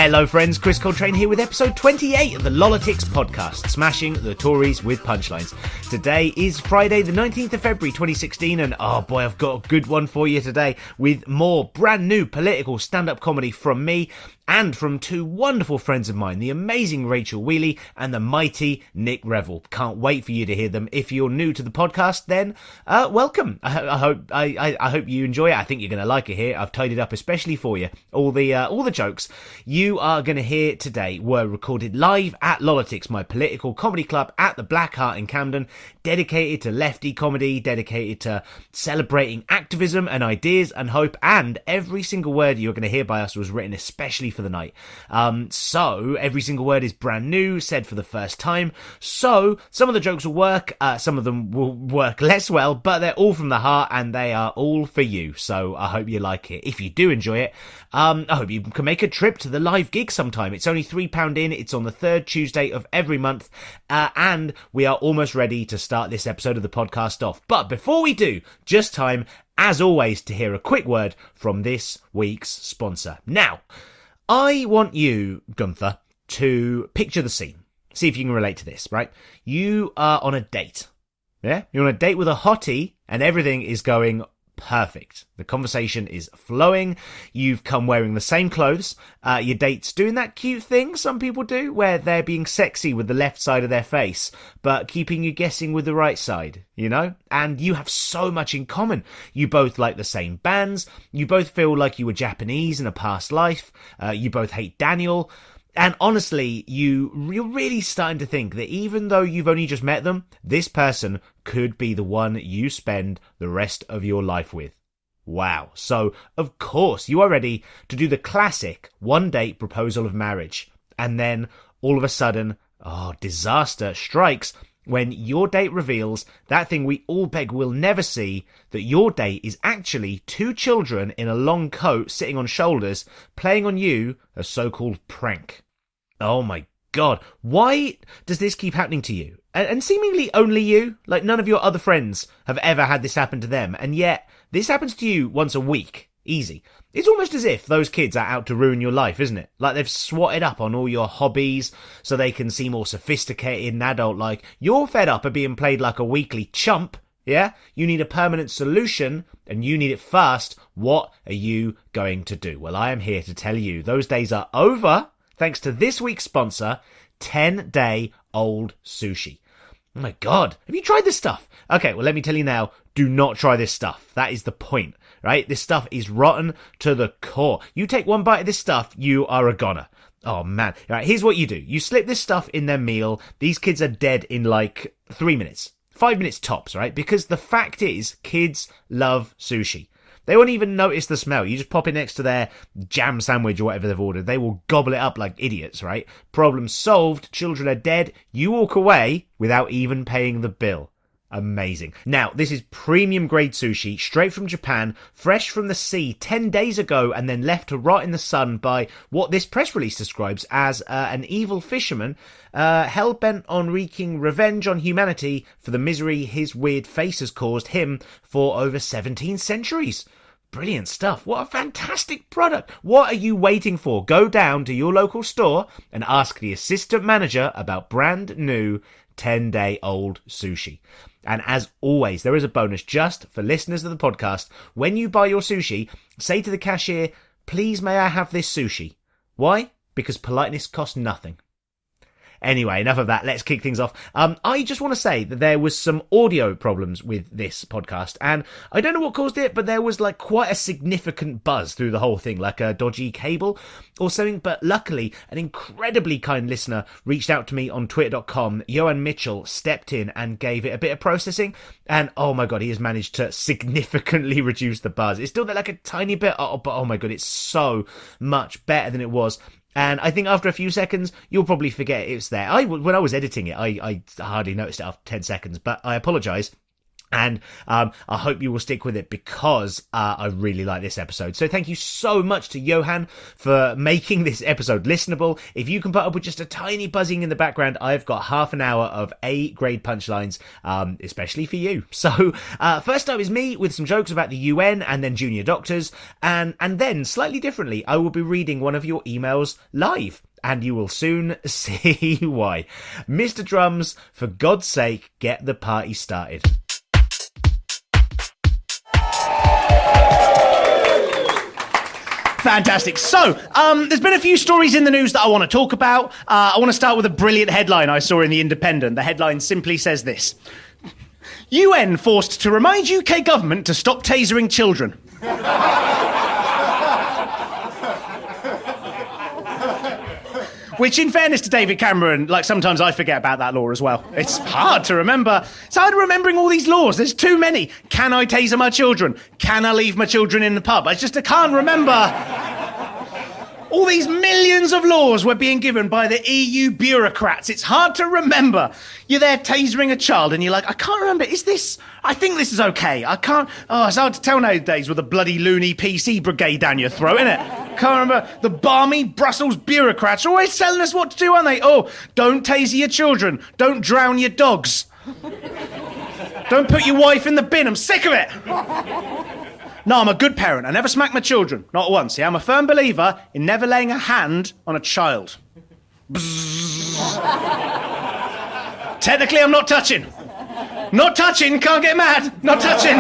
Hello friends, ChrisColtrane here with episode 28 of the Lolitics podcast, smashing the Tories with punchlines. Today is Friday the 19th of February 2016 and oh boy, I've got a good one for you today with more brand new political stand-up comedy from me and from two wonderful friends of mine, the amazing Rachel Wheely and the mighty Nick Revel. Can't wait for you to hear them. If you're new to the podcast, then welcome. I hope you enjoy it. I think you're going to like it here. I've tidied up especially for you all the jokes you are going to hear today were recorded live at Lolitics, my political comedy club at the Black Hart in Camden, dedicated to lefty comedy, dedicated to celebrating activism and ideas and hope, and every single word you're going to hear by us was written especially for the night. So every single word is brand new, said for the first time. So some of the jokes will work, some of them will work less well, but they're all from the heart and they are all for you. So I hope you like it. If you do enjoy it, I hope you can make a trip to the live gig sometime. It's only £3 in. It's on the third Tuesday of every month, and we are almost ready to start this episode of the podcast off. But before we do, just time, as always, to hear a quick word from this week's sponsor. Now, I want you, Gunther, to picture the scene. See if you can relate to this, right? You are on a date. Yeah? You're on a date with a hottie and everything is going perfect. The conversation is flowing. You've come wearing the same clothes. Your date's doing that cute thing some people do where they're being sexy with the left side of their face, but keeping you guessing with the right side, you know? And you have so much in common. You both like the same bands. You both feel like you were Japanese in a past life. You both hate Daniel. And honestly, you're really starting to think that even though you've only just met them, this person could be the one you spend the rest of your life with. Wow. So, of course, you are ready to do the classic one-date proposal of marriage. And then, all of a sudden, disaster strikes when your date reveals that thing we all beg we'll never see, that your date is actually two children in a long coat sitting on shoulders, playing on you a so-called prank. Oh my God, why does this keep happening to you? And seemingly only you? Like none of your other friends have ever had this happen to them, and yet this happens to you once a week. Easy. It's almost as if those kids are out to ruin your life, isn't it? Like they've swatted up on all your hobbies so they can seem more sophisticated and adult-like. You're fed up of being played like a weekly chump, yeah? You need a permanent solution, and you need it fast. What are you going to do? Well, I am here to tell you those days are over, thanks to this week's sponsor, 10-Day-Old Sushi. Oh my God, have you tried this stuff? Okay, well, let me tell you now, do not try this stuff. That is the point, right? This stuff is rotten to the core. You take one bite of this stuff, you are a goner. Oh man. All right, here's what you do. You slip this stuff in their meal. These kids are dead in like 3 minutes. 5 minutes tops, right? Because the fact is, kids love sushi. They won't even notice the smell. You just pop it next to their jam sandwich or whatever they've ordered. They will gobble it up like idiots, right? Problem solved. Children are dead. You walk away without even paying the bill. Amazing. Now, this is premium grade sushi, straight from Japan, fresh from the sea 10 days ago, and then left to rot in the sun by what this press release describes as an evil fisherman hell-bent on wreaking revenge on humanity for the misery his weird face has caused him for over 17 centuries. Brilliant stuff. What a fantastic product. What are you waiting for? Go down to your local store and ask the assistant manager about brand new 10-day-old sushi. And as always, there is a bonus just for listeners of the podcast. When you buy your sushi, say to the cashier, please may I have this sushi? Why? Because politeness costs nothing. Anyway, enough of that. Let's kick things off. I just want to say that there was some audio problems with this podcast, and I don't know what caused it, but there was like quite a significant buzz through the whole thing, like a dodgy cable or something. But luckily, an incredibly kind listener reached out to me on twitter.com. Johan Mitchell stepped in and gave it a bit of processing, and oh my God, he has managed to significantly reduce the buzz. It's still there like a tiny bit, but oh my God, it's so much better than it was. And I think after a few seconds, you'll probably forget it's there. When I was editing it, I hardly noticed it after 10 seconds, but I apologise. And I hope you will stick with it because I really like this episode. So thank you so much to Johan for making this episode listenable. If you can put up with just a tiny buzzing in the background, I've got half an hour of A-grade punchlines, especially for you. So first up is me with some jokes about the UN and then junior doctors. And then, slightly differently, I will be reading one of your emails live. And you will soon see why. Mr. Drums, for God's sake, get the party started. Fantastic. So, there's been a few stories in the news that I want to talk about. I want to start with a brilliant headline I saw in The Independent. The headline simply says this: UN forced to remind UK government to stop tasering children. Which, in fairness to David Cameron, sometimes I forget about that law as well. It's hard to remember. It's hard remembering all these laws. There's too many. Can I taser my children? Can I leave my children in the pub? I can't remember. All these millions of laws were being given by the EU bureaucrats. It's hard to remember. You're there tasering a child and you're like, I can't remember. I think this is okay. I can't. Oh, it's hard to tell nowadays with a bloody loony PC brigade down your throat, innit? Can't remember. The balmy Brussels bureaucrats are always telling us what to do, aren't they? Oh, don't taser your children. Don't drown your dogs. Don't put your wife in the bin. I'm sick of it. No, I'm a good parent. I never smack my children. Not once. Yeah, I'm a firm believer in never laying a hand on a child. Technically, I'm not touching. Not touching. Can't get mad. Not touching.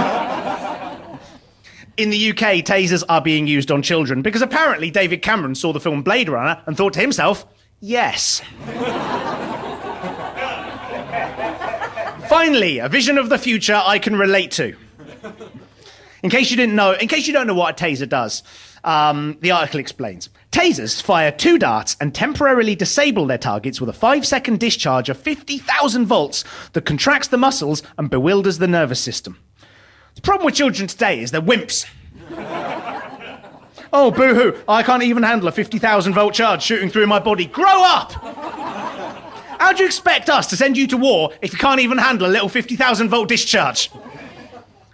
In the UK, tasers are being used on children because apparently David Cameron saw the film Blade Runner and thought to himself, yes. Finally, a vision of the future I can relate to. In case you don't know what a taser does, the article explains. Tasers fire 2 darts and temporarily disable their targets with a 5-second discharge of 50,000 volts that contracts the muscles and bewilders the nervous system. The problem with children today is they're wimps. Oh, boo-hoo, I can't even handle a 50,000 volt charge shooting through my body. Grow up! How do you expect us to send you to war if you can't even handle a little 50,000 volt discharge?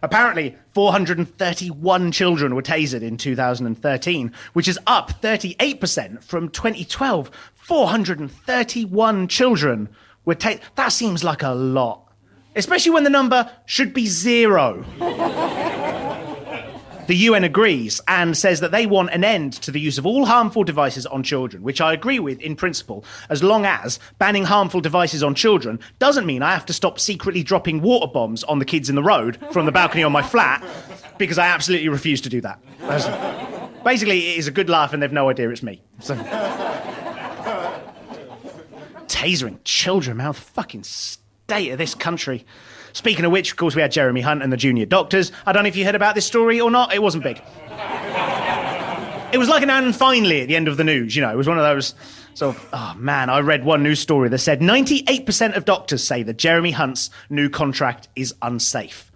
Apparently, 431 children were tasered in 2013, which is up 38% from 2012. 431 children were tasered. That seems like a lot, especially when the number should be 0. The UN agrees and says that they want an end to the use of all harmful devices on children, which I agree with in principle, as long as banning harmful devices on children doesn't mean I have to stop secretly dropping water bombs on the kids in the road from the balcony on my flat, because I absolutely refuse to do that. Basically, it is a good laugh and they've no idea it's me. So. Tasering children, man, the fucking state of this country. Speaking of which, of course, we had Jeremy Hunt and the junior doctors. I don't know if you heard about this story or not. It wasn't big. It was like an and finally at the end of the news, you know. It was one of those sort of, oh, man, I read one news story that said 98% of doctors say that Jeremy Hunt's new contract is unsafe.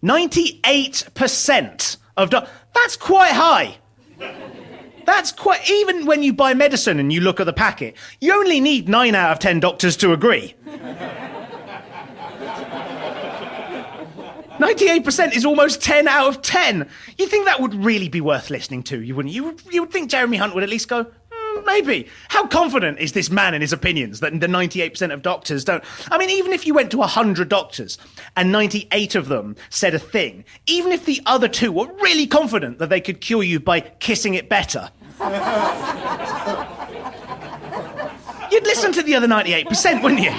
98% of doctors. That's quite high. That's quite... Even when you buy medicine and you look at the packet, you only need 9 out of 10 doctors to agree. 98% is almost 10 out of 10. You think that would really be worth listening to, you wouldn't? You would think Jeremy Hunt would at least go, maybe. How confident is this man in his opinions that the 98% of doctors don't? I mean, even if you went to 100 doctors and 98 of them said a thing, even if the other 2 were really confident that they could cure you by kissing it better, you'd listen to the other 98%, wouldn't you?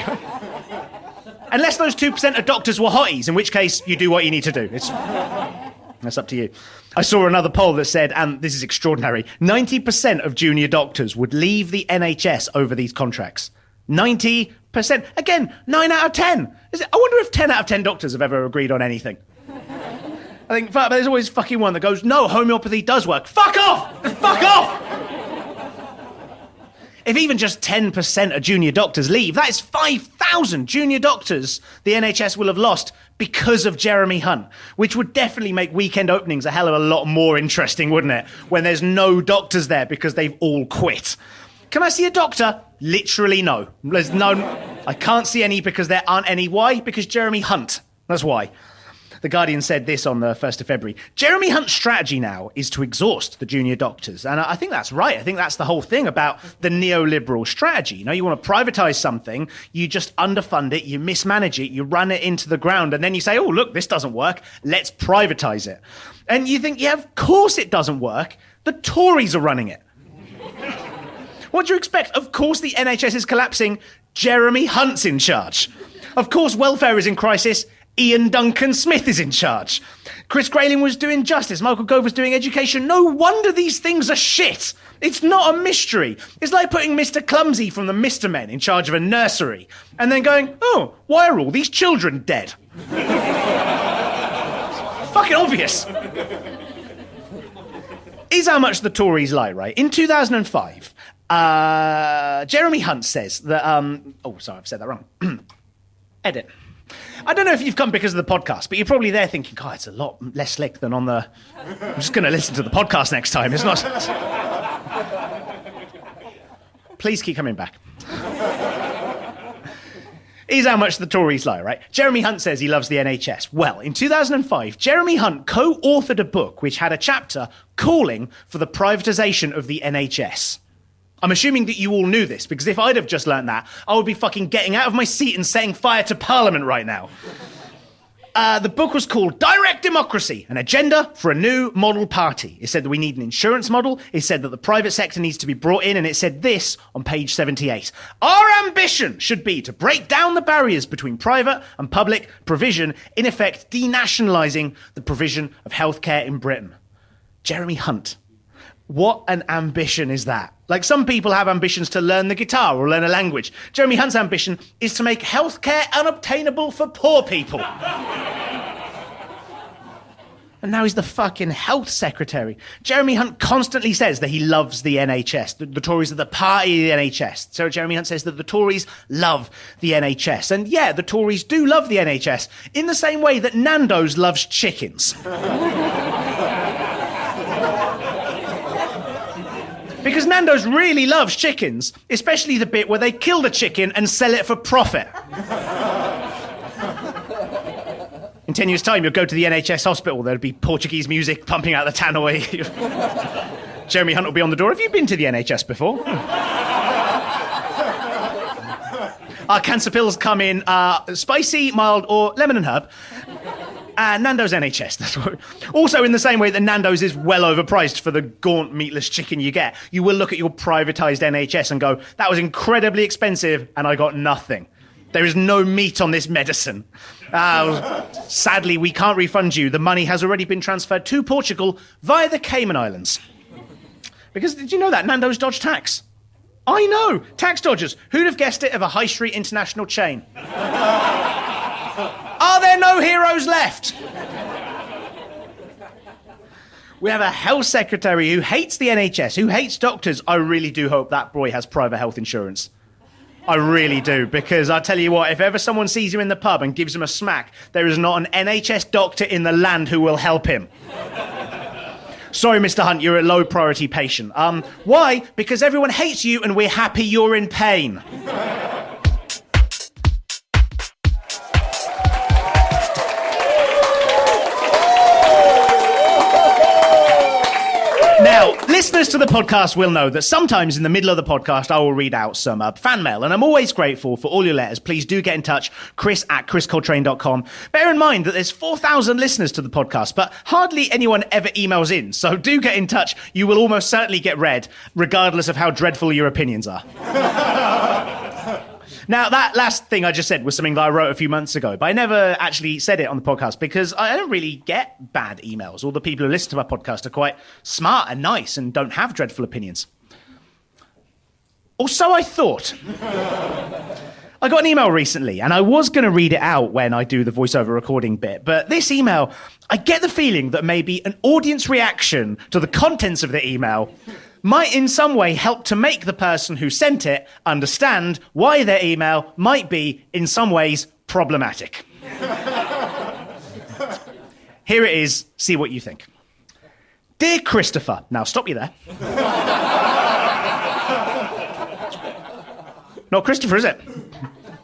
Unless those 2% of doctors were hotties, in which case you do what you need to do. That's up to you. I saw another poll that said, and this is extraordinary, 90% of junior doctors would leave the NHS over these contracts. 90%. Again, 9 out of 10. I wonder if 10 out of 10 doctors have ever agreed on anything. I think there's always fucking one that goes, no, homeopathy does work. Fuck off! Fuck off! If even just 10% of junior doctors leave, that is 5,000 junior doctors the NHS will have lost because of Jeremy Hunt, which would definitely make weekend openings a hell of a lot more interesting, wouldn't it? When there's no doctors there because they've all quit. Can I see a doctor? Literally no. There's no. I can't see any because there aren't any. Why? Because Jeremy Hunt. That's why. The Guardian said this on the 1st of February. Jeremy Hunt's strategy now is to exhaust the junior doctors. And I think that's right. I think that's the whole thing about the neoliberal strategy. You know, you want to privatise something, you just underfund it, you mismanage it, you run it into the ground, and then you say, oh, look, this doesn't work, let's privatise it. And you think, yeah, of course it doesn't work. The Tories are running it. What do you expect? Of course the NHS is collapsing. Jeremy Hunt's in charge. Of course welfare is in crisis. Ian Duncan Smith is in charge. Chris Grayling was doing justice. Michael Gove was doing education. No wonder these things are shit. It's not a mystery. It's like putting Mr. Clumsy from the Mr. Men in charge of a nursery and then going, oh, why are all these children dead? Fucking obvious. Is how much the Tories lie, right? In 2005, Jeremy Hunt says that... oh, sorry, I've said that wrong. Edit. I don't know if you've come because of the podcast, but you're probably there thinking, God, it's a lot less slick than on the... I'm just going to listen to the podcast next time. It's not... Please keep coming back. Here's how much the Tories lie, right? Jeremy Hunt says he loves the NHS. Well, in 2005, Jeremy Hunt co-authored a book which had a chapter calling for the privatisation of the NHS. I'm assuming that you all knew this, because if I'd have just learnt that, I would be fucking getting out of my seat and setting fire to Parliament right now. The book was called Direct Democracy, an agenda for a new model party. It said that we need an insurance model. It said that the private sector needs to be brought in. And it said this on page 78. Our ambition should be to break down the barriers between private and public provision, in effect denationalising the provision of healthcare in Britain. Jeremy Hunt. What an ambition is that? Like, some people have ambitions to learn the guitar or learn a language. Jeremy Hunt's ambition is to make healthcare unobtainable for poor people. And now he's the fucking health secretary. Jeremy Hunt constantly says that he loves the NHS. The Tories are the party of the NHS. So Jeremy Hunt says that the Tories love the NHS. And yeah, the Tories do love the NHS in the same way that Nando's loves chickens. Because Nando's really loves chickens, especially the bit where they kill the chicken and sell it for profit. In 10 years' time, you'll go to the NHS hospital, there'll be Portuguese music pumping out the tannoy. Jeremy Hunt will be on the door. Have you been to the NHS before? Our cancer pills come in spicy, mild, or lemon and herb. Nando's NHS. That's what. Also, in the same way that Nando's is well overpriced for the gaunt, meatless chicken you get, you will look at your privatised NHS and go, that was incredibly expensive and I got nothing. There is no meat on this medicine. Sadly, we can't refund you. The money has already been transferred to Portugal via the Cayman Islands. Because did you know that Nando's dodge tax? I know, tax dodgers. Who'd have guessed it of a high street international chain? Are there no heroes left? We have a health secretary who hates the NHS, who hates doctors. I really do hope that boy has private health insurance. I really do, because I tell you what, if ever someone sees him in the pub and gives him a smack, there is not an NHS doctor in the land who will help him. Sorry, Mr. Hunt, you're a low priority patient. Why? Because everyone hates you and we're happy you're in pain. Now, listeners to the podcast will know that sometimes in the middle of the podcast, I will read out some fan mail, and I'm always grateful for all your letters. Please do get in touch, chris@chriscoltrane.com. Bear in mind that there's 4,000 listeners to the podcast, but hardly anyone ever emails in, so do get in touch. You will almost certainly get read, regardless of how dreadful your opinions are. Now, that last thing I just said was something that I wrote a few months ago, but I never actually said it on the podcast because I don't really get bad emails. All the people who listen to my podcast are quite smart and nice and don't have dreadful opinions. Or so I thought. I got an email recently, and I was going to read it out when I do the voiceover recording bit, but this email, I get the feeling that maybe an audience reaction to the contents of the email might in some way help to make the person who sent it understand why their email might be, in some ways, problematic. Here it is, see what you think. Dear Christopher, now stop you there. Not Christopher, is it?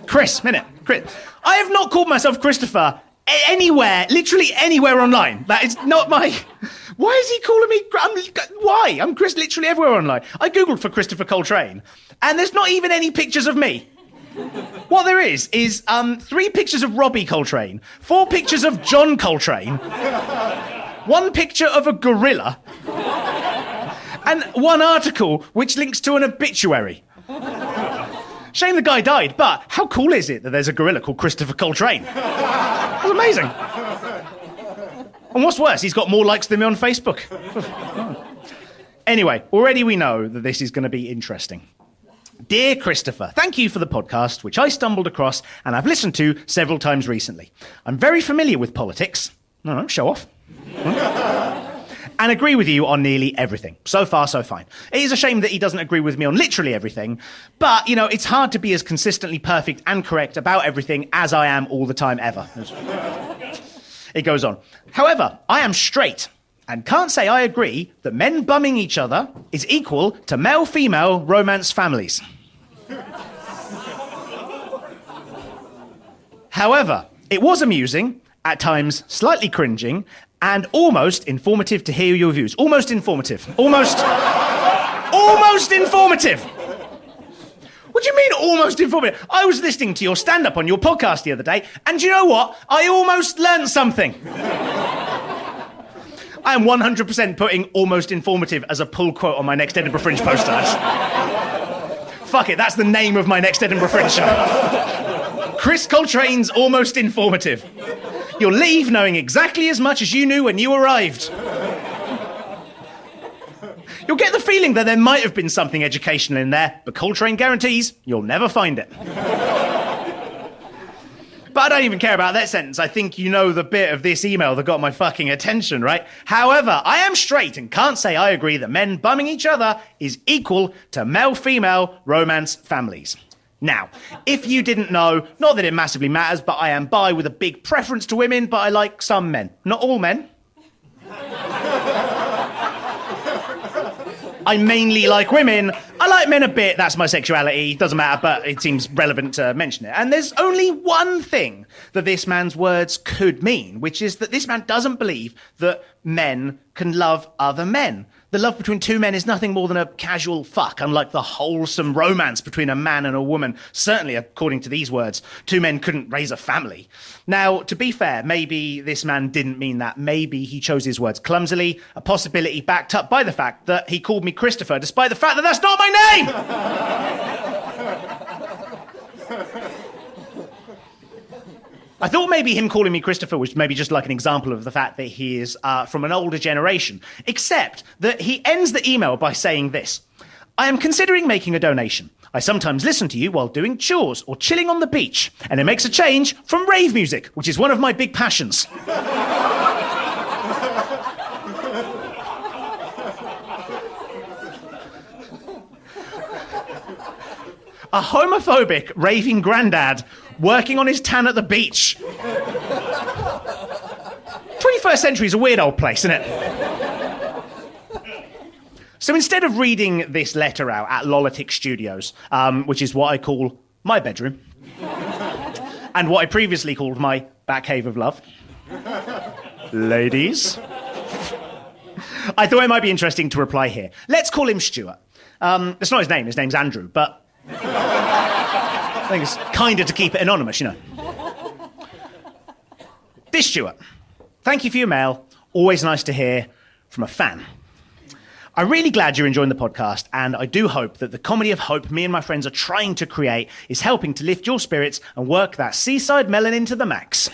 Chris, minute. Chris. I have not called myself Christopher anywhere, literally anywhere online. That is not my... Why is he calling me... Why? I'm literally everywhere online. I googled for Christopher Coltrane, and there's not even any pictures of me. What there is 3 pictures of Robbie Coltrane, 4 pictures of John Coltrane, 1 picture of a gorilla, and 1 article which links to an obituary. Shame the guy died, but how cool is it that there's a gorilla called Christopher Coltrane? That's amazing. And what's worse, he's got more likes than me on Facebook. Anyway, already we know that this is going to be interesting. Dear Christopher, thank you for the podcast, which I stumbled across and I've listened to several times recently. I'm very familiar with politics. No, show off. And agree with you on nearly everything. So far, so fine. It is a shame that he doesn't agree with me on literally everything, but, it's hard to be as consistently perfect and correct about everything as I am all the time ever. It goes on. However, I am straight and can't say I agree that men bumming each other is equal to male-female romance families. However, it was amusing, at times slightly cringing, and almost informative to hear your views. Almost informative. Almost informative. What do you mean almost informative? I was listening to your stand-up on your podcast the other day, and you know what? I almost learned something. I am 100% putting almost informative as a pull quote on my next Edinburgh Fringe poster. Fuck it, that's the name of my next Edinburgh Fringe show. Chris Coltrane's Almost Informative. You'll leave knowing exactly as much as you knew when you arrived. You'll get the feeling that there might have been something educational in there, but Coltrane guarantees you'll never find it. But I don't even care about that sentence. I think you know the bit of this email that got my fucking attention, right? However, I am straight and can't say I agree that men bumming each other is equal to male-female romance families. Now, if you didn't know, not that it massively matters, but I am bi with a big preference to women, but I like some men. Not all men. I mainly like women. I like men a bit, that's my sexuality. Doesn't matter, but it seems relevant to mention it. And there's only one thing that this man's words could mean, which is that this man doesn't believe that men can love other men. The love between two men is nothing more than a casual fuck, unlike the wholesome romance between a man and a woman. Certainly, according to these words, two men couldn't raise a family. Now, to be fair, maybe this man didn't mean that. Maybe he chose his words clumsily, a possibility backed up by the fact that he called me Christopher, despite the fact that that's not my name! I thought maybe him calling me Christopher was maybe just like an example of the fact that he is from an older generation, except that he ends the email by saying this: I am considering making a donation. I sometimes listen to you while doing chores or chilling on the beach, and it makes a change from rave music, which is one of my big passions. A homophobic raving granddad working on his tan at the beach. 21st century is a weird old place, isn't it? So instead of reading this letter out at Lolitics Studios, which is what I call my bedroom, and what I previously called my back cave of love, ladies, I thought it might be interesting to reply here. Let's call him Stuart. That's not his name. His name's Andrew, but I think it's kinder to keep it anonymous, you know. Dear Stuart, thank you for your mail. Always nice to hear from a fan. I'm really glad you're enjoying the podcast, and I do hope that the comedy of hope me and my friends are trying to create is helping to lift your spirits and work that seaside melanin to the max.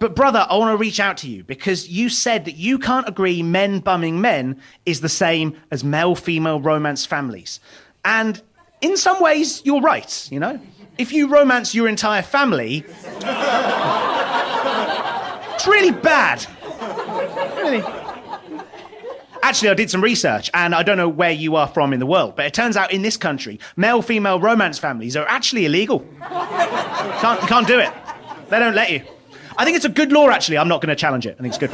But brother, I want to reach out to you because you said that you can't agree men bumming men is the same as male-female romance families. And in some ways, you're right, you know? If you romance your entire family, it's really bad. Really. Actually, I did some research, and I don't know where you are from in the world, but it turns out in this country, male-female romance families are actually illegal. Can't do it. They don't let you. I think it's a good law, actually. I'm not going to challenge it. I think it's good.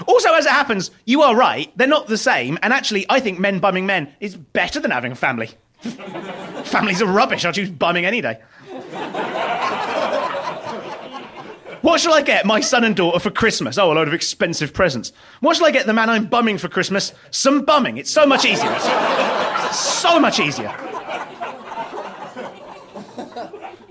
Also, as it happens, you are right. They're not the same. And actually, I think men bumming men is better than having a family. Families are rubbish. I'll choose bumming any day. What shall I get my son and daughter for Christmas? Oh, a load of expensive presents. What shall I get the man I'm bumming for Christmas? Some bumming. It's so much easier. So much easier.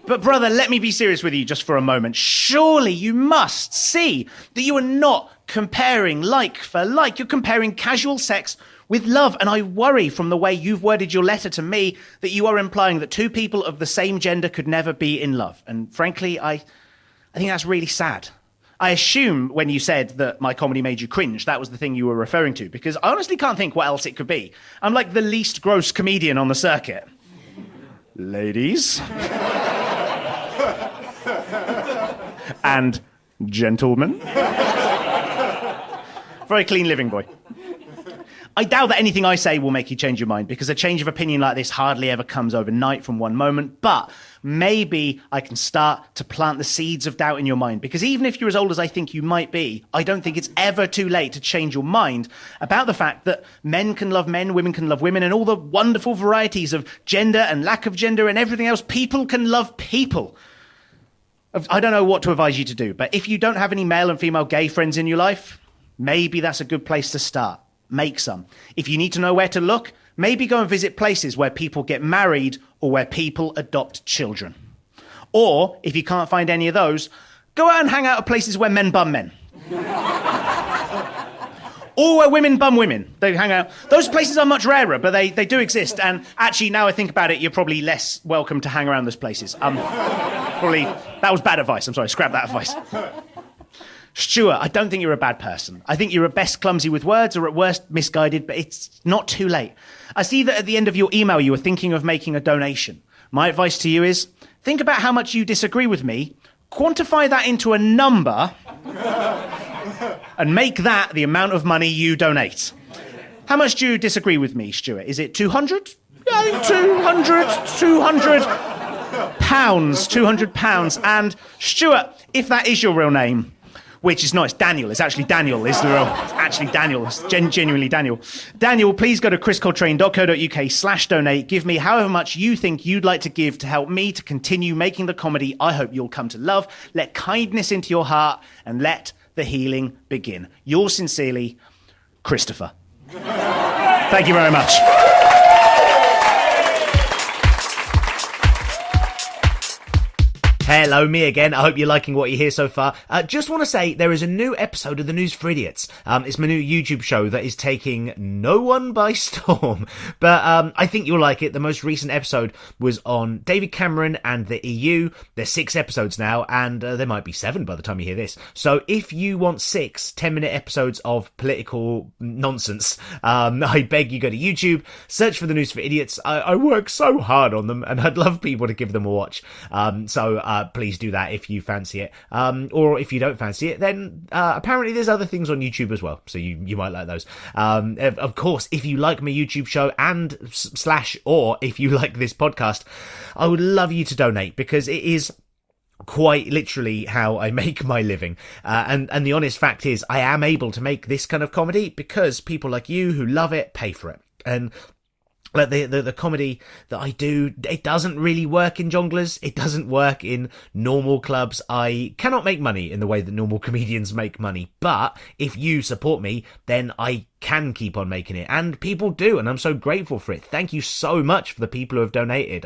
But brother, let me be serious with you just for a moment. Surely you must see that you are not comparing like for like. You're comparing casual sex with love. And I worry from the way you've worded your letter to me that you are implying that two people of the same gender could never be in love. And frankly, I think that's really sad. I assume when you said that my comedy made you cringe, that was the thing you were referring to, because I honestly can't think what else it could be. I'm like the least gross comedian on the circuit. Ladies. And gentlemen. Very clean living, boy. I doubt that anything I say will make you change your mind, because a change of opinion like this hardly ever comes overnight from one moment. But maybe I can start to plant the seeds of doubt in your mind, because even if you're as old as I think you might be, I don't think it's ever too late to change your mind about the fact that men can love men, women can love women, and all the wonderful varieties of gender and lack of gender and everything else. People can love people. I don't know what to advise you to do, but if you don't have any male and female gay friends in your life, maybe that's a good place to start. Make some. If you need to know where to look, maybe go and visit places where people get married or where people adopt children. Or, if you can't find any of those, go out and hang out at places where men bum men. Or where women bum women. They hang out. Those places are much rarer, but they do exist. And actually, now I think about it, you're probably less welcome to hang around those places. Probably, that was bad advice. I'm sorry, scrap that advice. Stuart, I don't think you're a bad person. I think you're at best clumsy with words, or at worst misguided, but it's not too late. I see that at the end of your email you were thinking of making a donation. My advice to you is, think about how much you disagree with me, quantify that into a number, and make that the amount of money you donate. How much do you disagree with me, Stuart? Is it 200? Yeah, 200 pounds, 200 pounds. And Stuart, if that is your real name, which is not, it's Daniel. It's actually Daniel. It's actually Daniel. It's genuinely Daniel. Daniel, please go to ChrisColtrane.co.uk/donate. Give me however much you think you'd like to give to help me to continue making the comedy I hope you'll come to love. Let kindness into your heart and let the healing begin. Yours sincerely, Christopher. Thank you very much. Hello, me again. I hope you're liking what you hear so far. Just want to say there is a new episode of The News for Idiots. It's my new YouTube show that is taking no one by storm. But I think you'll like it. The most recent episode was on David Cameron and the EU. There's 6 episodes now, and there might be 7 by the time you hear this. So if you want 6 10-minute episodes of political nonsense, I beg you go to YouTube, search for The News for Idiots. I work so hard on them, and I'd love people to give them a watch. Please do that if you fancy it. Or if you don't fancy it, then apparently there's other things on YouTube as well, so you might like those. Of course, if you like my YouTube show and or if you like this podcast, I would love you to donate, because it is quite literally how I make my living. And the honest fact is, I am able to make this kind of comedy because people like you who love it pay for it. And like the comedy that I do, it doesn't really work in jonglers. It doesn't work in normal clubs. I cannot make money in the way that normal comedians make money. But if you support me, then I can keep on making it, and people do, and I'm so grateful for it. Thank you so much for the people who have donated.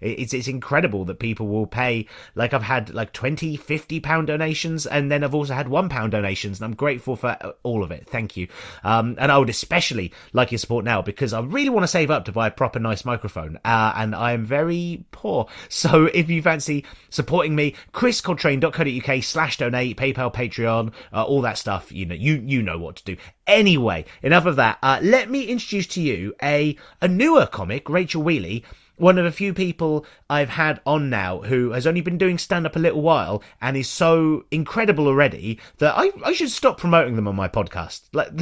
It's incredible that people will pay. Like, I've had like 20, 50 pound donations, and then I've also had £1 donations, and I'm grateful for all of it. Thank you. And I would especially like your support now, because I really want to save up to buy a proper nice microphone, and I am very poor. So if you fancy supporting me, ChrisColtrane.co.uk/donate, PayPal, Patreon, all that stuff, you know what to do. Anyway, enough of that. Let me introduce to you a newer comic, Rachel Wheely, one of a few people I've had on now who has only been doing stand-up a little while and is so incredible already that I should stop promoting them on my podcast. Like,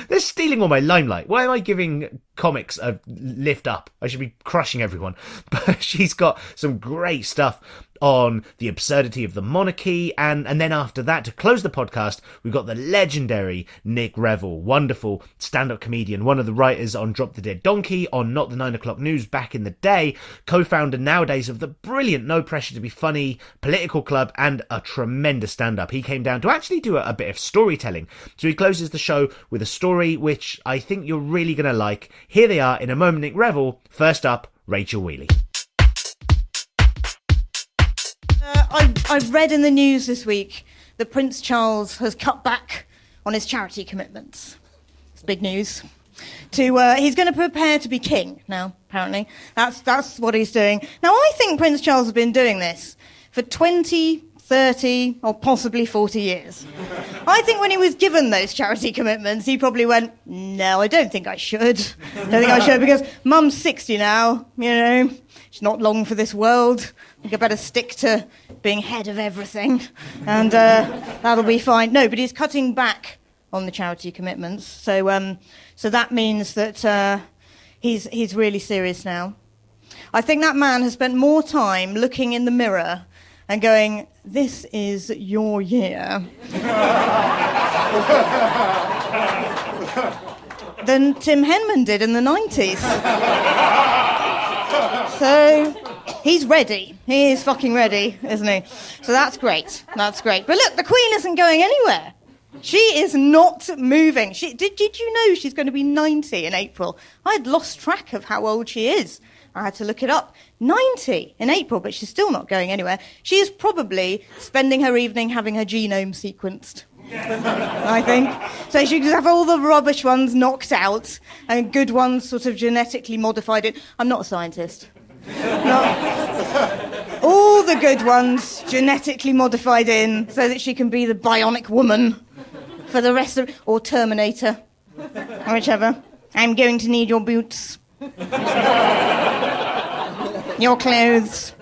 they're stealing all my limelight. Why am I giving comics a lift up? I should be crushing everyone. But she's got some great stuff on the absurdity of the monarchy, and then after that, to close the podcast, we've got the legendary Nick Revell, wonderful stand-up comedian, one of the writers on Drop the Dead Donkey, on Not the 9 O'Clock News back in the day, co-founder nowadays of the brilliant No Pressure to Be Funny Political Club, and a tremendous stand-up. He came down to actually do a bit of storytelling, so he closes the show with a story which I think you're really going to like. Here they are in a moment, Nick Revell. First up, Rachel Wheely. I've read in the news this week that Prince Charles has cut back on his charity commitments. It's big news. He's going to prepare to be king now, apparently. That's what he's doing. Now, I think Prince Charles has been doing this for 20, 30, or possibly 40 years. I think when he was given those charity commitments, he probably went, no, I don't think I should. Because Mum's 60 now, she's not long for this world. I think I better stick to being head of everything, and that'll be fine. No, but he's cutting back on the charity commitments, so that means that he's really serious now. I think that man has spent more time looking in the mirror and going, this is your year, than Tim Henman did in the 90s. So he's ready. He is fucking ready, isn't he? So that's great. That's great. But look, the Queen isn't going anywhere. She is not moving. Did you know she's going to be 90 in April? I had lost track of how old she is. I had to look it up. 90 in April, but she's still not going anywhere. She is probably spending her evening having her genome sequenced, I think. So she could have all the rubbish ones knocked out and good ones sort of genetically modified. I'm not a scientist. All the good ones genetically modified in so that she can be the bionic woman for the rest of... Or Terminator, or whichever. I'm going to need your boots. Your clothes.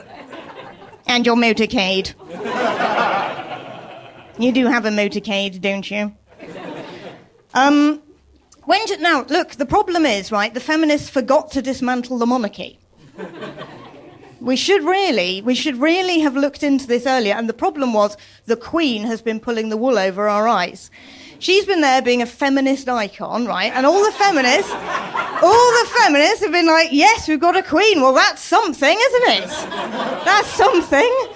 And your motorcade. You do have a motorcade, don't you? Now, look, the problem is, right, the feminists forgot to dismantle the monarchy. We should really have looked into this earlier, and the problem was the Queen has been pulling the wool over our eyes. She's been there being a feminist icon, right? And all the feminists have been like, yes, we've got a Queen. Well, that's something, isn't it? That's something.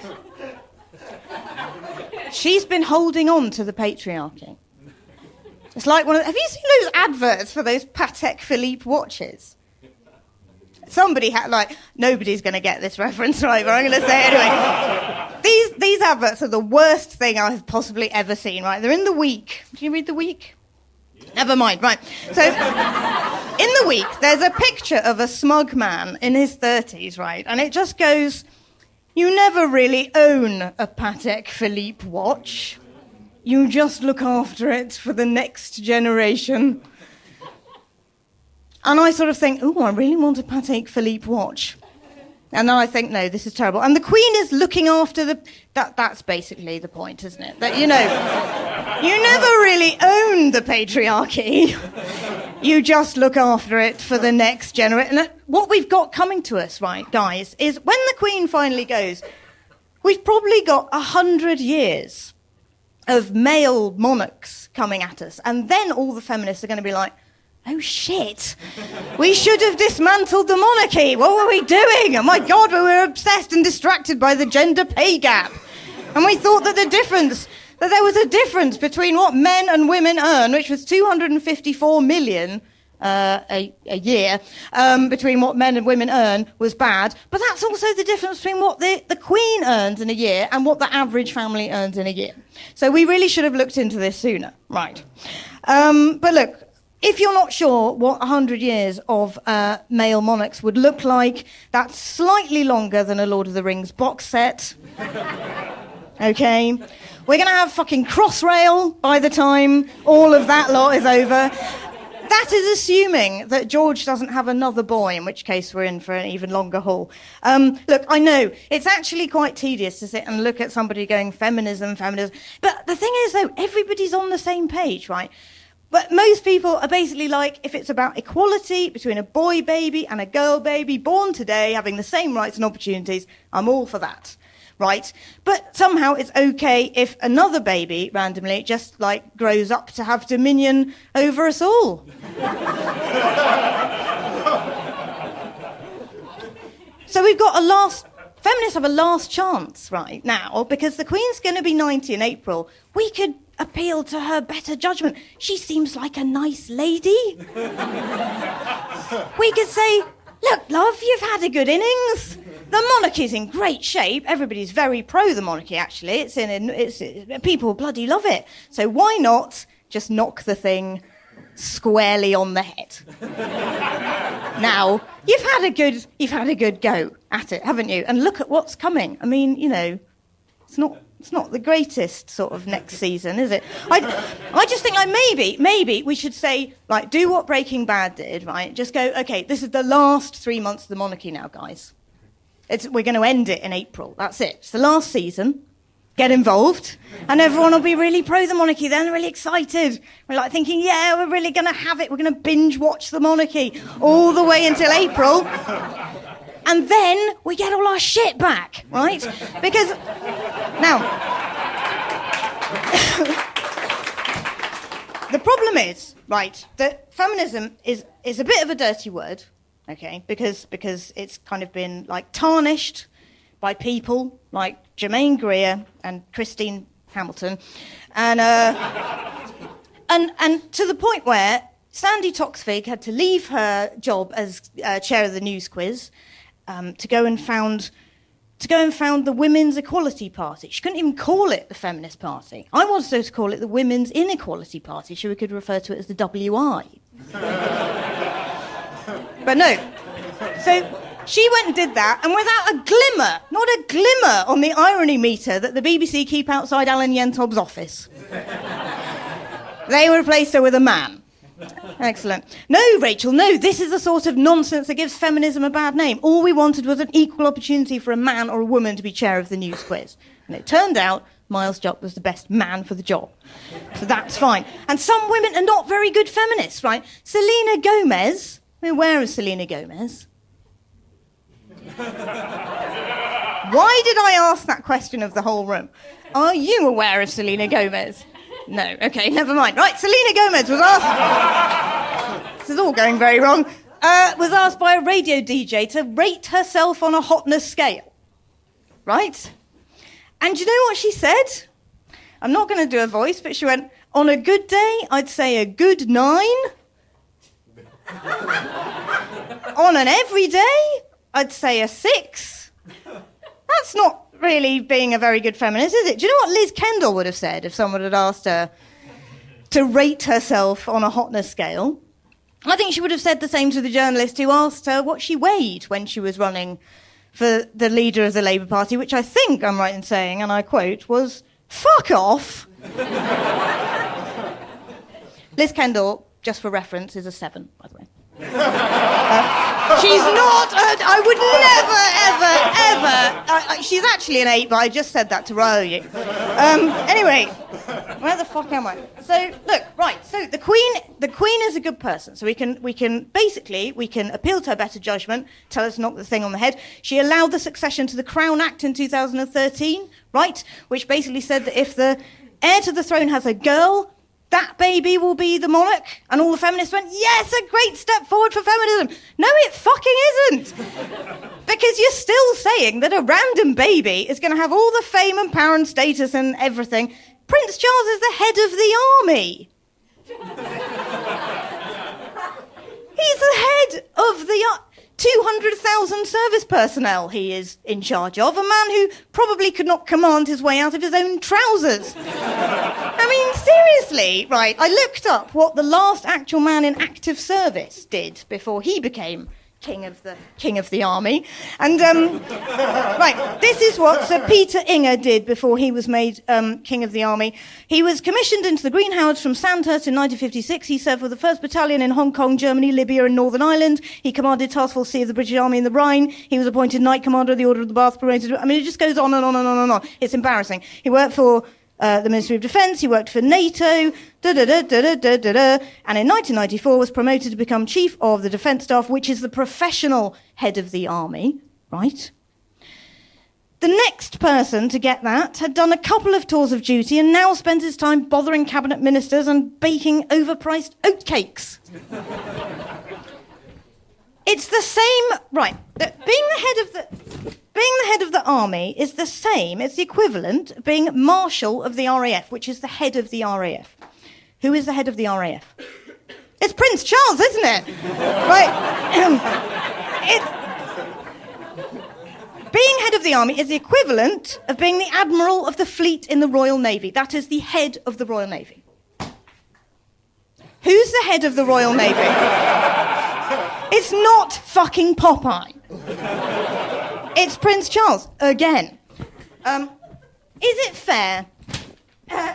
She's been holding on to the patriarchy. It's like have you seen those adverts for those Patek Philippe watches? Somebody nobody's going to get this reference right, but I'm going to say it anyway. These adverts are the worst thing I have possibly ever seen, right? They're in The Week. Do you read The Week? Yeah. Never mind, right. So, in The Week, there's a picture of a smug man in his 30s, right? And it just goes, you never really own a Patek Philippe watch. You just look after it for the next generation. And I sort of think, oh, I really want a Patek Philippe watch. And then I think, no, this is terrible. And the Queen is looking after that's basically the point, isn't it? That, you never really own the patriarchy. You just look after it for the next generation. And what we've got coming to us, right, guys, is when the Queen finally goes, we've probably got 100 years of male monarchs coming at us. And then all the feminists are going to be like, oh, shit. We should have dismantled the monarchy. What were we doing? Oh, my God, we were obsessed and distracted by the gender pay gap. And we thought that there was a difference between what men and women earn, which was 254 million a year, between what men and women earn was bad. But that's also the difference between what the Queen earns in a year and what the average family earns in a year. So we really should have looked into this sooner. Right. But look, if you're not sure what 100 years of male monarchs would look like, that's slightly longer than a Lord of the Rings box set. Okay? We're going to have fucking Crossrail by the time all of that lot is over. That is assuming that George doesn't have another boy, in which case we're in for an even longer haul. Look, I know, it's actually quite tedious to sit and look at somebody going feminism. But the thing is, though, everybody's on the same page, right? But most people are basically like, if it's about equality between a boy baby and a girl baby born today having the same rights and opportunities, I'm all for that. right? But somehow it's okay if another baby randomly just like grows up to have dominion over us all. So we've got feminists have a last chance right now, because the Queen's going to be 90 in April. We could appeal to her better judgment. She seems like a nice lady. We could say, look, love, you've had a good innings. The monarchy's in great shape. Everybody's very pro the monarchy, actually. People bloody love it. So why not just knock the thing squarely on the head? Now, you've had a good go at it, haven't you? And look at what's coming. I mean, it's not the greatest sort of next season, is it? I just think like maybe we should say, like, do what Breaking Bad did, right? Just go, okay, this is the last 3 months of the monarchy now, guys. We're going to end it in April. That's it. It's the last season. Get involved, and everyone will be really pro the monarchy. Then really excited. We're like thinking, yeah, we're really going to have it. We're going to binge watch the monarchy all the way until April. And then we get all our shit back, right? Because, now, the problem is, right, that feminism is a bit of a dirty word, okay, because it's kind of been, like, tarnished by people like Germaine Greer and Christine Hamilton, and to the point where Sandy Toksvig had to leave her job as chair of the news quiz to go and found the Women's Equality Party. She couldn't even call it the Feminist Party. I wanted her to call it the Women's Inequality Party, so we could refer to it as the WI. But no. So she went and did that, and without a glimmer, not a glimmer on the irony meter that the BBC keep outside Alan Yentob's office, they replaced her with a man. Excellent. No, Rachel, no, this is the sort of nonsense that gives feminism a bad name. All we wanted was an equal opportunity for a man or a woman to be chair of the news quiz. And it turned out Miles Jupp was the best man for the job. So that's fine. And some women are not very good feminists, right? Selena Gomez, I mean, where is Selena Gomez? Why did I ask that question of the whole room? Are you aware of Selena Gomez? No. Okay, never mind. Right, Selena Gomez was asked... This is all going very wrong. Was asked by a radio DJ to rate herself on a hotness scale. Right? And you know what she said? I'm not going to do a voice, but she went, on a good day, I'd say a good 9. On an everyday, I'd say a 6. That's not really being a very good feminist, is it? Do you know what Liz Kendall would have said if someone had asked her to rate herself on a hotness scale? I think she would have said the same to the journalist who asked her what she weighed when she was running for the leader of the Labour Party, which I think I'm right in saying, and I quote, was, fuck off. Liz Kendall, just for reference, is a 7, by the way. She's not, I would never, ever, she's actually an 8, but I just said that to rile you. Anyway, where the fuck am I? So, look, right, so the Queen is a good person, so we can appeal to her better judgment, tell her to knock the thing on the head. She allowed the succession to the Crown Act in 2013, right, which basically said that if the heir to the throne has a girl, that baby will be the monarch. And all the feminists went, yes, a great step forward for feminism. No, it fucking isn't. Because you're still saying that a random baby is going to have all the fame and power and status and everything. Prince Charles is the head of the army. He's the head of the 200,000 service personnel he is in charge of, a man who probably could not command his way out of his own trousers. I mean, seriously, right, I looked up what the last actual man in active service did before he became king of the army. And, right, this is what Sir Peter Inger did before he was made king of the army. He was commissioned into the Green Howards from Sandhurst in 1956. He served with the 1st Battalion in Hong Kong, Germany, Libya and Northern Ireland. He commanded Task Force C of the British Army in the Rhine. He was appointed Knight Commander of the Order of the Bath. I mean, it just goes on and on and on and on. It's embarrassing. He worked for the Ministry of Defence, he worked for NATO, and in 1994 was promoted to become Chief of the Defence Staff, which is the professional head of the army, right? The next person to get that had done a couple of tours of duty and now spends his time bothering cabinet ministers and baking overpriced oatcakes. It's the same, right? Being the head of the army is the same. It's the equivalent of being Marshal of the RAF, which is the head of the RAF. Who is the head of the RAF? It's Prince Charles, isn't it? Right? Being head of the army is the equivalent of being the admiral of the fleet in the Royal Navy. That is the head of the Royal Navy. Who's the head of the Royal Navy? It's not fucking Popeye. It's Prince Charles, again. Is it fair?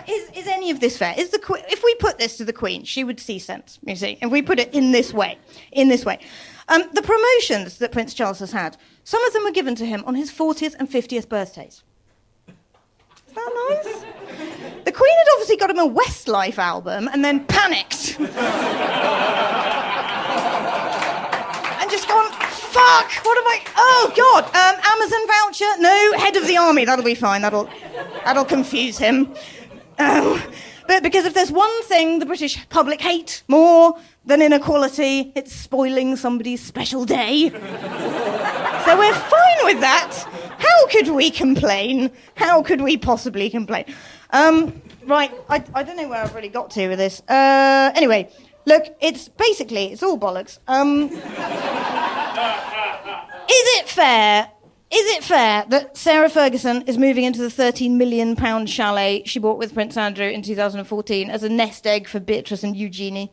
Is any of this fair? If we put this to the Queen, she would see sense, you see. If we put it in this way. The promotions that Prince Charles has had, some of them were given to him on his 40th and 50th birthdays. Is that nice? The Queen had obviously got him a Westlife album and then panicked. And just gone, fuck, what am I... Oh, God, Amazon voucher? No, head of the army, that'll be fine, that'll confuse him. But because if there's one thing the British public hate more than inequality, it's spoiling somebody's special day. So we're fine with that. How could we complain? How could we possibly complain? Right, I don't know where I've really got to with this. Anyway, look, it's all bollocks. Is it fair that Sarah Ferguson is moving into the £13 million chalet she bought with Prince Andrew in 2014 as a nest egg for Beatrice and Eugenie?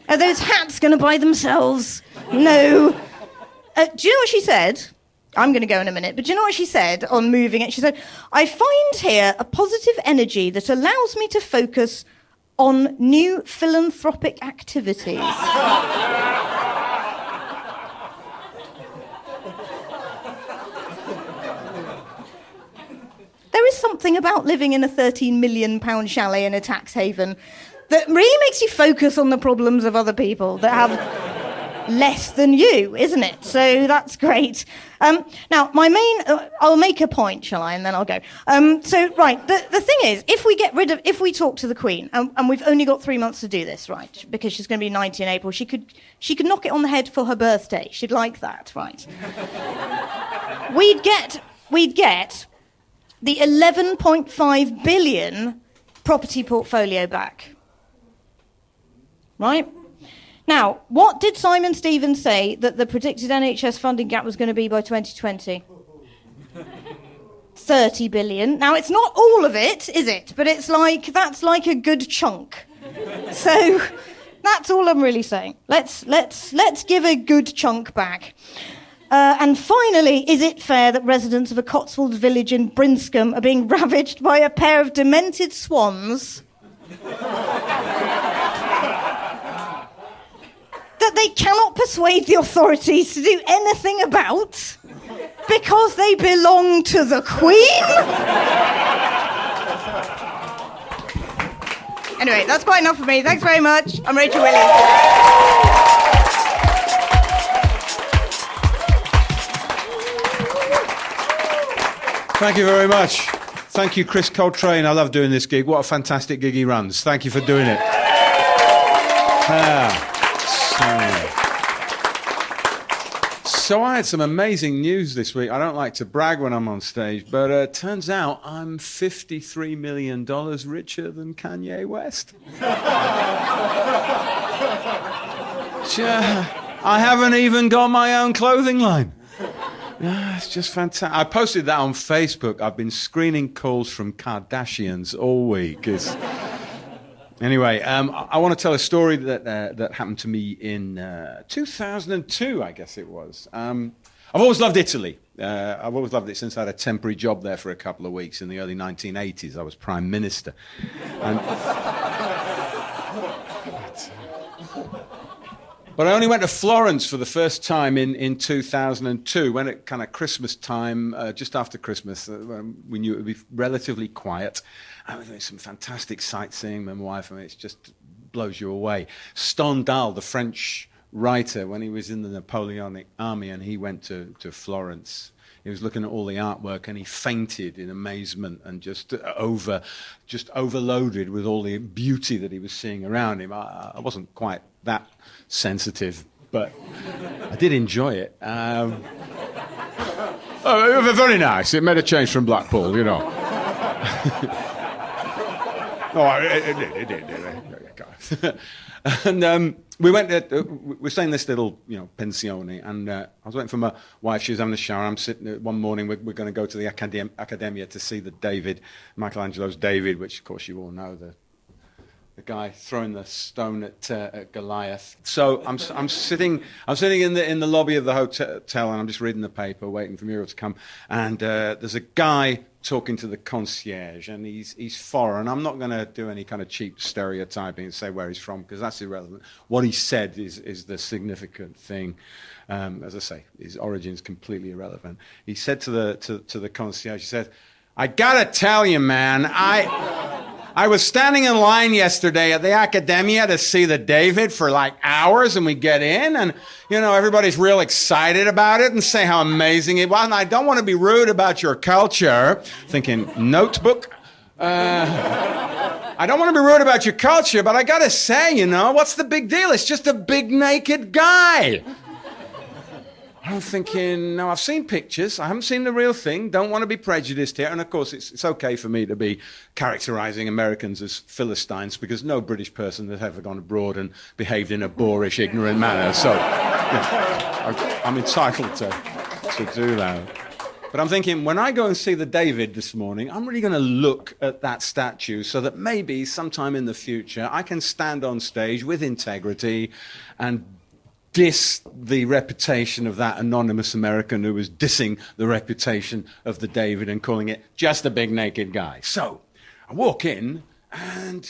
Are those hats going to buy themselves? No. Do you know what she said? I'm going to go in a minute, but do you know what she said on moving it? She said, I find here a positive energy that allows me to focus on new philanthropic activities. There is something about living in a £13 million chalet in a tax haven that really makes you focus on the problems of other people that have less than you, isn't it? So that's great. Now, I'll make a point, shall I? And then I'll go. Right, the thing is, if we talk to the Queen, and we've only got 3 months to do this, right, because she's going to be 90 in April, she could knock it on the head for her birthday. She'd like that, right? We'd get the 11.5 billion property portfolio back. Right? Now, what did Simon Stevens say that the predicted NHS funding gap was going to be by 2020? 30 billion. Now, it's not all of it, is it? But that's like a good chunk. So that's all I'm really saying. Let's give a good chunk back. And finally, is it fair that residents of a Cotswold village in Brinscombe are being ravaged by a pair of demented swans that they cannot persuade the authorities to do anything about because they belong to the Queen? Anyway, that's quite enough for me. Thanks very much. I'm Rachel Williams. Thank you very much. Thank you, ChrisColtrane. I love doing this gig. What a fantastic gig he runs. Thank you for doing it. So I had some amazing news this week. I don't like to brag when I'm on stage, but it turns out I'm $53 million richer than Kanye West. I haven't even got my own clothing line. Yeah, it's just fantastic. I posted that on Facebook. I've been screening calls from Kardashians all week. Anyway, I want to tell a story that happened to me in 2002, I guess it was. I've always loved Italy. I've always loved it since I had a temporary job there for a couple of weeks in the early 1980s. I was Prime Minister. But I only went to Florence for the first time in 2002, when at kind of Christmas time, just after Christmas, we knew it would be relatively quiet. I was doing some fantastic sightseeing. My wife, it just blows you away. Stendhal, the French writer, when he was in the Napoleonic army and he went to Florence, he was looking at all the artwork and he fainted in amazement and just overloaded with all the beauty that he was seeing around him. I wasn't quite that sensitive, but I did enjoy it. Oh, very nice. It made a change from Blackpool, you know. Oh, it did. And we went. We're staying in this little, pensione, and I was waiting for my wife. She was having a shower. I'm sitting. One morning, we're going to go to the Accademia to see the Michelangelo's David, which of course you all know, the guy throwing the stone at Goliath. So I'm sitting in the lobby of the hotel, and I'm just reading the paper, waiting for Muriel to come. And there's a guy talking to the concierge, and he's foreign. I'm not going to do any kind of cheap stereotyping and say where he's from, because that's irrelevant. What he said is the significant thing. As I say, his origin's completely irrelevant. He said to the concierge, he said, "I gotta tell you, man, I was standing in line yesterday at the Accademia to see the David for like hours, and we get in, and, everybody's real excited about it and say how amazing it was. And I don't want to be rude about your culture." Thinking, notebook? I don't want to be rude about your culture, but I got to say, what's the big deal? It's just a big naked guy. I'm thinking, no, I've seen pictures. I haven't seen the real thing. Don't want to be prejudiced here. And of course, it's okay for me to be characterizing Americans as Philistines, because no British person has ever gone abroad and behaved in a boorish, ignorant manner. So I'm entitled to do that. But I'm thinking, when I go and see the David this morning, I'm really going to look at that statue so that maybe sometime in the future I can stand on stage with integrity and diss the reputation of that anonymous American who was dissing the reputation of the David and calling it just a big naked guy. So I walk in, and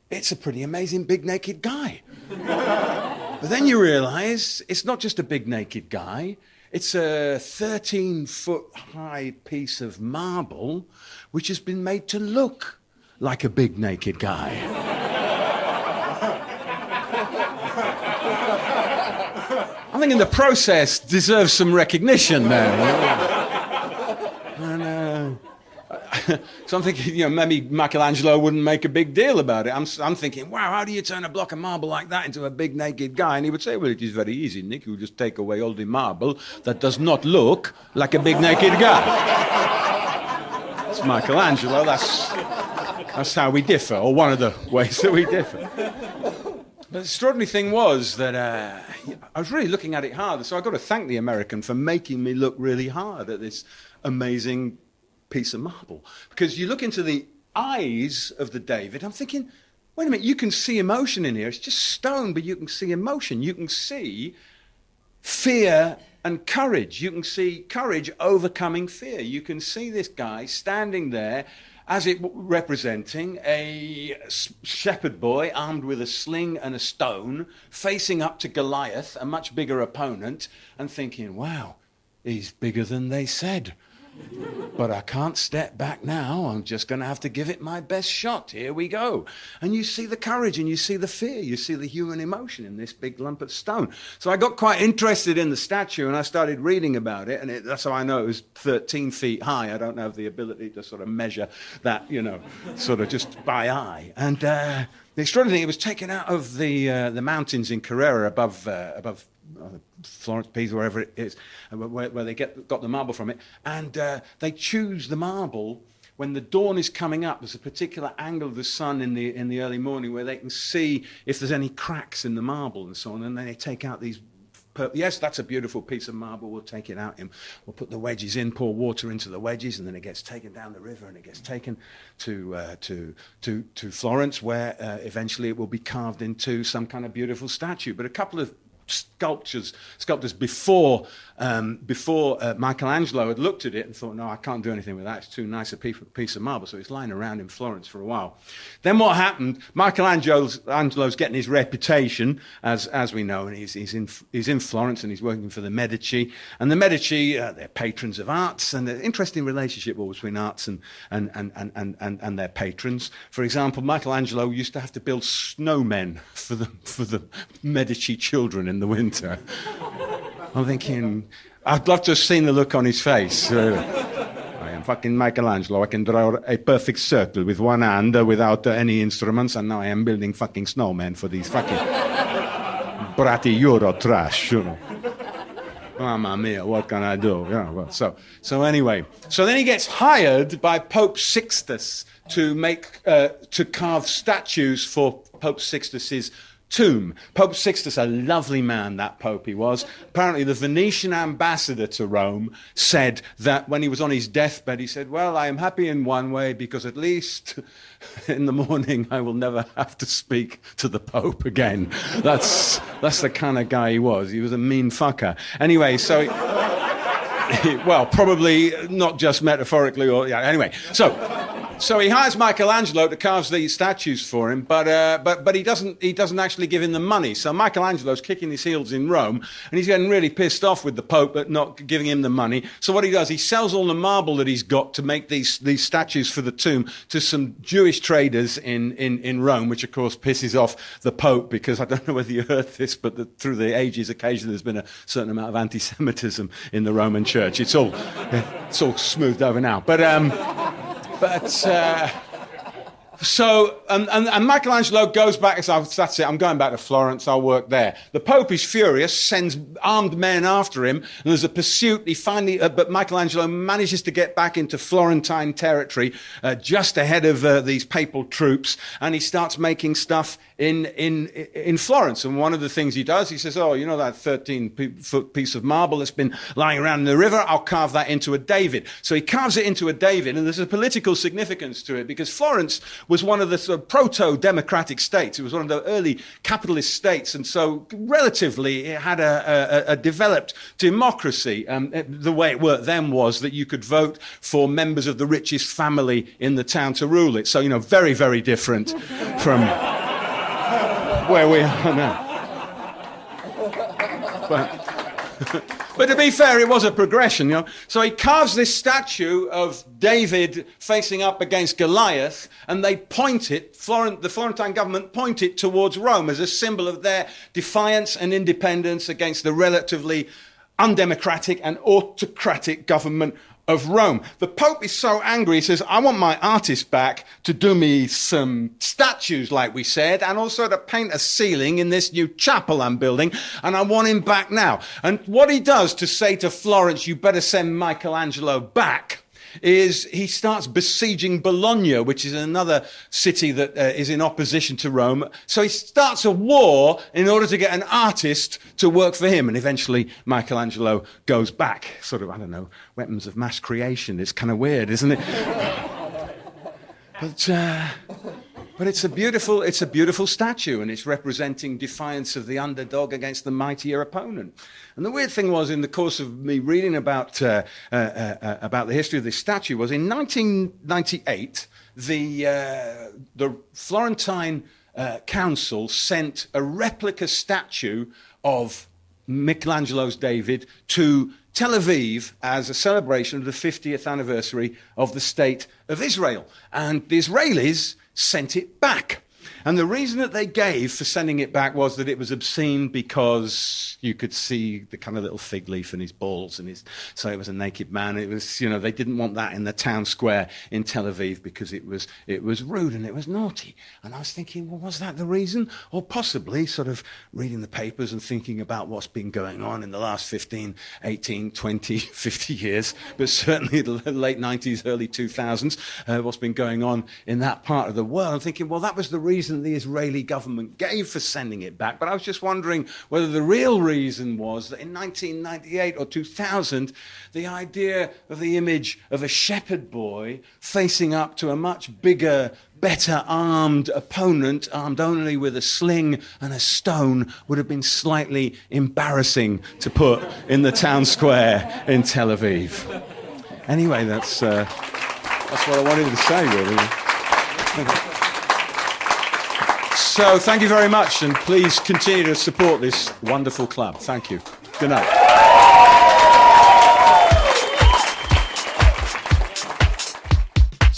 it's a pretty amazing big naked guy. But then you realize it's not just a big naked guy. It's a 13-foot-high piece of marble which has been made to look like a big naked guy. I think the process deserves some recognition there. And, so I'm thinking, maybe Michelangelo wouldn't make a big deal about it. I'm thinking, wow, how do you turn a block of marble like that into a big naked guy? And he would say, well, it is very easy, Nick. You just take away all the marble that does not look like a big naked guy. It's Michelangelo. That's how we differ, or one of the ways that we differ. The extraordinary thing was that I was really looking at it hard, so I've got to thank the American for making me look really hard at this amazing piece of marble. Because you look into the eyes of the David, I'm thinking, wait a minute, you can see emotion in here. It's just stone, but you can see emotion. You can see fear and courage. You can see courage overcoming fear. You can see this guy standing there as it representing a shepherd boy armed with a sling and a stone, facing up to Goliath, a much bigger opponent, and thinking, wow, he's bigger than they said. But I can't step back now. I'm just going to have to give it my best shot. Here we go. And you see the courage, and you see the fear, you see the human emotion in this big lump of stone. So I got quite interested in the statue, and I started reading about it, and that's how I know it was 13 feet high. I don't have the ability to sort of measure that, sort of just by eye. And the extraordinary thing, it was taken out of the mountains in Carrara above Florence, Pisa, wherever it is, where they got the marble from it, and they choose the marble when the dawn is coming up. There's a particular angle of the sun in the early morning where they can see if there's any cracks in the marble and so on, and then they take out these. Yes, that's a beautiful piece of marble. We'll take it out and we'll put the wedges in, pour water into the wedges, and then it gets taken down the river and it gets taken to Florence, where eventually it will be carved into some kind of beautiful statue. But a couple of sculptors before Michelangelo had looked at it and thought, no, I can't do anything with that. It's too nice a piece of marble. So it's lying around in Florence for a while. Then what happened? Michelangelo's getting his reputation, as we know, and he's in Florence, and he's working for the Medici. And the Medici, they're patrons of arts, and there's an interesting relationship between arts and their patrons. For example, Michelangelo used to have to build snowmen for the Medici children in the winter. I'm thinking, I'd love to have seen the look on his face. I am fucking Michelangelo. I can draw a perfect circle with one hand without any instruments, and now I am building fucking snowmen for these fucking bratty Euro trash. Mamma mia, what can I do? So anyway, so then he gets hired by Pope Sixtus to carve statues for Pope Sixtus's tomb. Pope Sixtus, a lovely man, that Pope he was. Apparently the Venetian ambassador to Rome said that when he was on his deathbed, he said, well, I am happy in one way because at least in the morning I will never have to speak to the Pope again. That's the kind of guy he was. He was a mean fucker. Anyway, so... well, probably not just metaphorically or... Yeah, anyway, So he hires Michelangelo to carve these statues for him, but he doesn't actually give him the money. So Michelangelo's kicking his heels in Rome, and he's getting really pissed off with the Pope at not giving him the money. So what he does, he sells all the marble that he's got to make these statues for the tomb to some Jewish traders in Rome, which of course pisses off the Pope, because I don't know whether you heard this, but through the ages, occasionally there's been a certain amount of anti-Semitism in the Roman Church. It's all smoothed over now, So Michelangelo goes back and says, that's it, I'm going back to Florence, I'll work there. The Pope is furious, sends armed men after him, and there's a pursuit. He finally, but Michelangelo manages to get back into Florentine territory just ahead of these papal troops, and he starts making stuff in Florence. And one of the things he does, he says, oh, you know that 13-foot piece of marble that's been lying around in the river? I'll carve that into a David. So he carves it into a David, and there's a political significance to it, because Florence was one of the sort of proto-democratic states. It was one of the early capitalist states, and so relatively it had a developed democracy. The way it worked then was that you could vote for members of the richest family in the town to rule it. So, you know, very, very different from where we are now. But to be fair, it was a progression, you know. So he carves this statue of David facing up against Goliath, and they point it, the Florentine government point it towards Rome as a symbol of their defiance and independence against the relatively undemocratic and autocratic government of Rome. The Pope is so angry, he says, I want my artist back to do me some statues, like we said, and also to paint a ceiling in this new chapel I'm building, and I want him back now. And what he does to say to Florence, you better send Michelangelo back, is he starts besieging Bologna, which is another city that is in opposition to Rome. So he starts a war in order to get an artist to work for him. And eventually Michelangelo goes back. Sort of, I don't know, weapons of mass creation. It's kind of weird, isn't it? But it's a beautiful statue, and it's representing defiance of the underdog against the mightier opponent. And the weird thing was, in the course of me reading about the history of this statue, was in 1998, the Florentine council sent a replica statue of Michelangelo's David to Tel Aviv as a celebration of the 50th anniversary of the State of Israel. And the Israelis sent it back. And the reason that they gave for sending it back was that it was obscene, because you could see the kind of little fig leaf in his balls, and so it was a naked man. It was, you know, they didn't want that in the town square in Tel Aviv because it was rude and it was naughty. And I was thinking, well, was that the reason? Or possibly sort of reading the papers and thinking about what's been going on in the last 15, 18, 20, 50 years, but certainly the late 90s, early 2000s, what's been going on in that part of the world. I'm thinking, well, that was the reason the Israeli government gave for sending it back. But I was just wondering whether the real reason was that in 1998 or 2000, the idea of the image of a shepherd boy facing up to a much bigger, better armed opponent, armed only with a sling and a stone, would have been slightly embarrassing to put in the town square in Tel Aviv. Anyway, that's what I wanted to say, really. So thank you very much, and please continue to support this wonderful club. Thank you. Good night.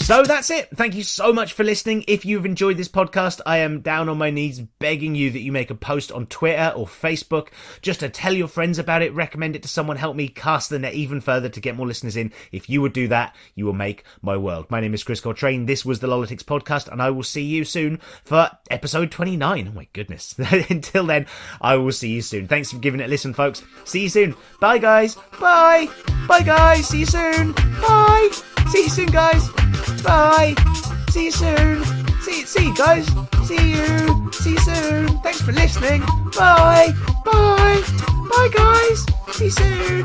So that's it. Thank you so much for listening. If you've enjoyed this podcast, I am down on my knees begging you that you make a post on Twitter or Facebook just to tell your friends about it, recommend it to someone, help me cast the net even further to get more listeners in. If you would do that, you will make my world. My name is ChrisColtrane. This was the Lolitics podcast, and I will see you soon for episode 29. Oh my goodness. Until then, I will see you soon. Thanks for giving it a listen, folks. See you soon. Bye, guys. Bye. Bye, guys. See you soon. Bye. See you soon, guys. Bye. See you soon. See you, guys. See you soon. Thanks for listening. Bye. Bye. Bye, guys. See you soon.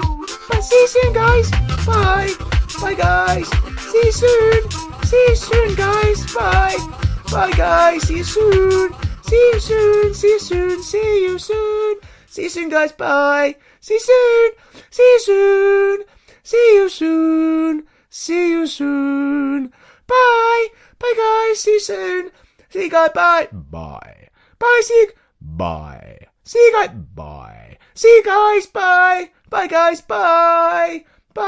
Bye. See you soon, guys. Bye. Bye, guys. See you soon. See you soon, guys. Bye. Bye, guys. See you soon. See you soon. See you soon. See you soon. See you soon, guys. Bye. See you soon. See you soon. See you soon. See you soon. Bye. Bye, guys. See you soon. See you guys. Bye. Bye. Bye. See you. Bye. See you guys. Bye. See you guys. Bye. Bye, guys. Bye. Bye.